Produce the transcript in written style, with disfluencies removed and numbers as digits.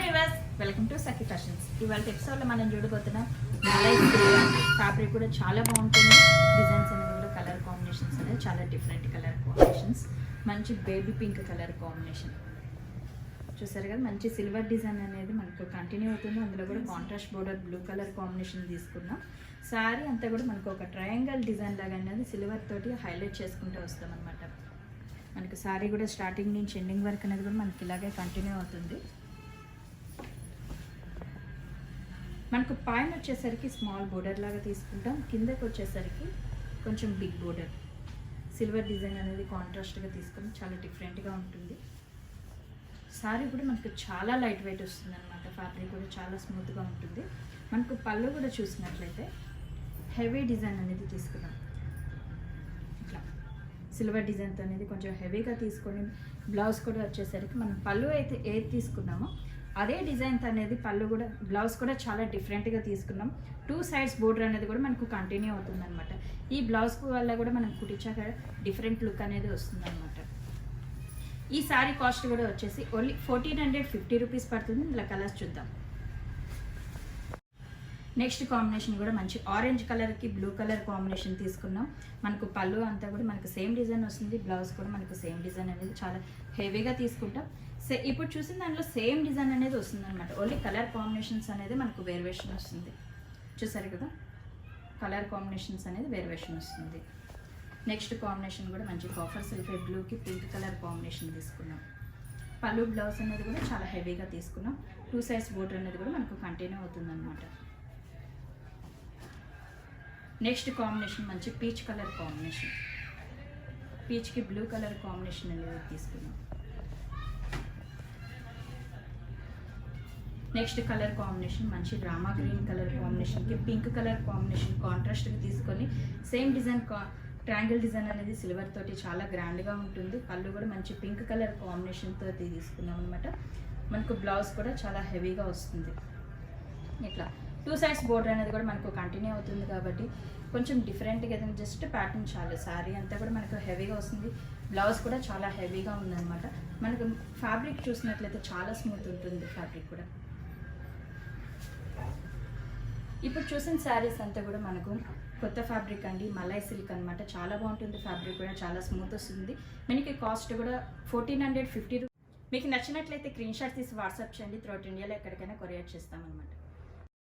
Hi viewers, welcome to Sakhi fashions. ఇవాళ ఎపిసోడ్లో మనం చూడబోతున్నాం ఫ్యాబ్రిక్ కూడా చాలా బాగుంటుంది. డిజైన్స్ అనేవి కూడా కలర్ కాంబినేషన్స్ అనేది చాలా డిఫరెంట్ కలర్ కాంబినేషన్స్. మంచి బేబీ పింక్ కలర్ కాంబినేషన్ చూసారు కదా. మంచి సిల్వర్ డిజైన్ అనేది మనకు కంటిన్యూ అవుతుంది. అందులో కూడా contrast border blue colour combination తీసుకున్నాం. శారీ అంతా కూడా మనకు ఒక ట్రయాంగల్ డిజైన్ లాగా అనేది సిల్వర్ తోటి హైలైట్ చేసుకుంటూ వస్తాం అనమాట. మనకు శారీ కూడా స్టార్టింగ్ నుంచి ఎండింగ్ వరకు అనేది కూడా మనకి ఇలాగే కంటిన్యూ అవుతుంది. మనకు పైన వచ్చేసరికి స్మాల్ బోర్డర్ లాగా తీసుకుంటాం, కిందకి వచ్చేసరికి కొంచెం బిగ్ బోర్డర్ సిల్వర్ డిజైన్ అనేది కాంట్రాస్ట్గా తీసుకుని చాలా డిఫరెంట్గా ఉంటుంది. శారీ కూడా మనకు చాలా లైట్ వెయిట్ వస్తుంది అనమాట. ఫ్యాబ్రిక్ కూడా చాలా స్మూత్గా ఉంటుంది. మనకు పళ్ళు కూడా చూసినట్లయితే హెవీ డిజైన్ అనేది తీసుకున్నాం. ఇట్లా సిల్వర్ డిజైన్తో అనేది కొంచెం హెవీగా తీసుకొని బ్లౌజ్ కూడా వచ్చేసరికి మనం పళ్ళు అయితే ఏది తీసుకున్నామో అదే డిజైన్తో అనేది పళ్ళు కూడా బ్లౌజ్ కూడా చాలా డిఫరెంట్గా తీసుకున్నాం. 2 సైడ్స్ బోర్డర్ అనేది కూడా మనకు కంటిన్యూ అవుతుంది అనమాట. ఈ బ్లౌజ్ వల్ల కూడా మనకు కుట్టించాక డిఫరెంట్ లుక్ అనేది వస్తుంది అనమాట. ఈ శారీ కాస్ట్ కూడా వచ్చేసి ఓన్లీ 1450 రూపీస్ పడుతుంది. ఇలా కలర్స్ చూద్దాం. నెక్స్ట్ కాంబినేషన్ కూడా మంచి ఆరెంజ్ కలర్కి బ్లూ కలర్ కాంబినేషన్ తీసుకున్నాం. మనకు పళ్ళు అంతా కూడా మనకు సేమ్ డిజైన్ వస్తుంది. బ్లౌజ్ కూడా మనకు సేమ్ డిజైన్ అనేది చాలా హెవీగా తీసుకుంటాం. ఇప్పుడు చూసిన దాంట్లో సేమ్ డిజైన్ అనేది వస్తుంది అనమాట. ఓన్లీ కలర్ కాంబినేషన్స్ అనేది మనకు వేరియేషన్ వస్తుంది. చూసారు కదా, కలర్ కాంబినేషన్స్ అనేది వేరియేషన్ వస్తుంది. నెక్స్ట్ కాంబినేషన్ కూడా మంచి కాఫర్ సిల్ఫేట్ బ్లూకి పింక్ కలర్ కాంబినేషన్ తీసుకున్నాం. పళ్ళు బ్లౌజ్ అనేది కూడా చాలా హెవీగా తీసుకున్నాం. 2 సైడ్స్ బోర్డర్ అనేది కూడా మనకు కంటిన్యూ అవుతుంది అనమాట. నెక్స్ట్ కాంబినేషన్ మంచి పీచ్ కలర్ కాంబినేషన్, పీచ్కి బ్లూ కలర్ కాంబినేషన్ అనేది తీసుకున్నాం. నెక్స్ట్ కలర్ కాంబినేషన్ మంచి రామా గ్రీన్ కలర్ కాంబినేషన్కి పింక్ కలర్ కాంబినేషన్ కాంట్రాస్ట్గా తీసుకొని సేమ్ డిజైన్ ట్రయాంగిల్ డిజైన్ అనేది సిల్వర్ తోటి చాలా గ్రాండ్గా ఉంటుంది. పళ్ళు కూడా మంచి పింక్ కలర్ కాంబినేషన్తో తీసుకున్నాం అనమాట. మనకు బ్లౌజ్ కూడా చాలా హెవీగా వస్తుంది. ఇట్లా 2 సైడ్స్ బోర్డర్ అనేది కూడా మనకు కంటిన్యూ అవుతుంది కాబట్టి కొంచెం డిఫరెంట్గా ఏదైనా జస్ట్ ప్యాటర్న్ చాలు. శారీ అంతా కూడా మనకు హెవీగా వస్తుంది. బ్లౌజ్ కూడా చాలా హెవీగా ఉందన్నమాట. మనకు ఫ్యాబ్రిక్ చూసినట్లయితే చాలా స్మూత్ ఉంటుంది ఫ్యాబ్రిక్ కూడా. ఇప్పుడు చూసిన శారీస్ అంతా కూడా మనకు కొత్త ఫ్యాబ్రిక్ అండి, మలై సిల్క్ అనమాట. చాలా బాగుంటుంది ఫ్యాబ్రిక్ కూడా, చాలా స్మూత్ వస్తుంది. మనకి కాస్ట్ కూడా 1450 రూపీస్. మీకు నచ్చినట్లయితే స్క్రీన్ షాట్ తీసి వాట్సాప్ చేయండి. త్రూఅవుట్ ఇండియాలో ఎక్కడికైనా కొరియర్ చేస్తామన్నమాట.